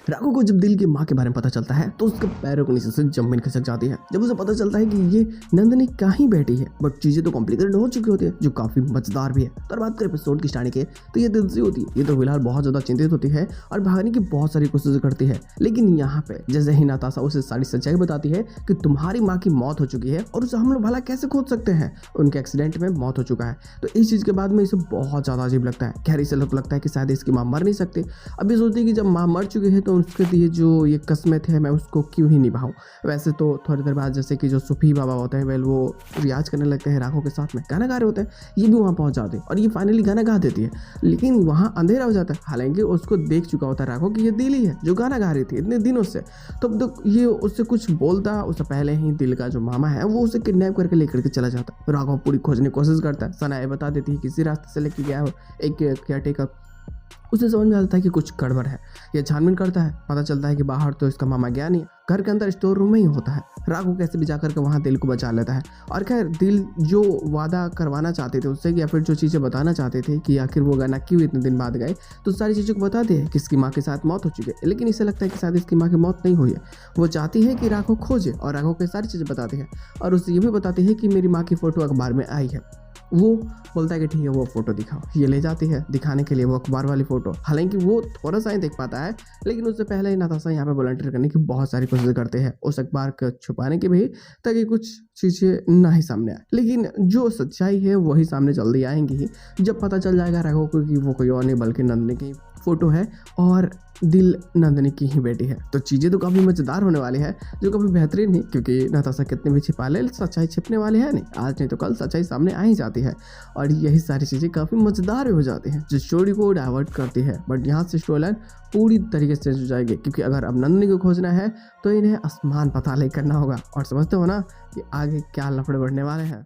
राघव को जब दिल की माँ के बारे में पता चलता है तो उसके पैरों के नीचे से जमीन खिसक जाती है। जब उसे पता चलता है कि ये नंदिनी का ही बेटी है, बट चीजें तो कॉम्प्लिकेटेड हो चुकी होती है, जो काफी मजेदार भी है। तो बात करें एपिसोड की स्टार्टिंग के, तो ये दिल से होती है। ये तो फिलहाल बहुत ज्यादा चिंतित होती है और भागने की बहुत सारी कोशिश करती है, लेकिन यहाँ पे जैसे ही नाताशा उसे सारी सच्चाई बताती है कि तुम्हारी माँ की मौत हो चुकी है और उसे हम लोग भला कैसे खोज सकते हैं, उनके एक्सीडेंट में मौत हो चुका है। तो इस चीज के बाद में इसे बहुत ज्यादा अजीब लगता है। खैर इसे लगता है कि शायद इसकी माँ मर नहीं सकती। अब ये सोचती है कि जब माँ मर चुकी है तो उसके लिए जो ये कस्में थे मैं उसको क्यों ही निभाऊं। वैसे तो थोड़ी देर बाद जैसे कि जो सूफी बाबा होते हैं वेल वो रियाज करने लगते हैं राघव के साथ में, गाना गा रहे होते हैं। ये भी वहाँ पहुँच जाते हैं और ये फाइनली गाना गा देती है, लेकिन वहाँ अंधेरा हो जाता है। हालांकि उसको देख चुका होता है राघव कि ये दिल ही है जो गाना गा रही थी इतने दिनों से। तब तक ये उससे कुछ बोलता, उससे पहले ही दिल का जो मामा है वो उसे किडनैप करके लेकर के चला जाता है। राघव पूरी खोजने की कोशिश करता है। सनाए बता देती है किसी रास्ते से लेके गया हो एक केयरटेकर। उसे समझ में आता है कि कुछ गड़बड़ है। यह छानबीन करता है, पता चलता है कि बाहर तो इसका मामा गया नहीं, घर के अंदर स्टोर रूम में ही होता है। राघव कैसे भी जाकर के वहाँ दिल को बचा लेता है। और खैर दिल जो वादा करवाना चाहते थे उससे या फिर जो चीज़ें बताना चाहते थे कि आखिर वो गाना क्यों इतने दिन बाद गए, तो सारी चीज़ों को बताते हैं कि इसकी माँ के साथ मौत हो चुकी है। लेकिन इसे लगता है कि शायद इसकी माँ की मौत नहीं हुई है। वो चाहती है कि राघव खोजे और राघव को सारी चीज़ें बताती है और उसे ये भी बताती है कि मेरी माँ की फ़ोटो अखबार में आई है। वो बोलता है कि ठीक है वो फ़ोटो दिखाओ। ये ले जाती है दिखाने के लिए वो अखबार वाली फ़ोटो। हालांकि वो थोड़ा सा ही देख पाता है, लेकिन उससे पहले ही नाताशा यहाँ पे वॉलंटियर करने की बहुत सारी कोशिश करते हैं उस अखबार को छुपाने की भी, ताकि कुछ चीज़ें ना ही सामने आए। लेकिन जो सच्चाई है वही सामने जल्दी आएंगी ही, जब पता चल जाएगा राघव को कि वो कोई और नहीं बल्कि नंदिनी की फ़ोटो है और दिल नंदिनी की ही बेटी है। तो चीज़ें तो काफ़ी मज़ेदार होने वाली है, जो काफ़ी बेहतरीन है, क्योंकि नाताशा कितने भी छिपा ले सच्चाई छिपने वाली है नहीं। आज नहीं तो कल सच्चाई सामने आ ही जाती है और यही सारी चीज़ें काफ़ी मज़ेदार हो जाती हैं, जो स्टोरी को डाइवर्ट करती है। बट यहाँ से स्टोरी लाइन पूरी तरीके से चेंज हो जाएगी, क्योंकि अगर अब नंदिनी को खोजना है तो इन्हें आसमान पताल करना होगा। और समझते हो ना कि आगे क्या लफड़े बढ़ने वाले हैं।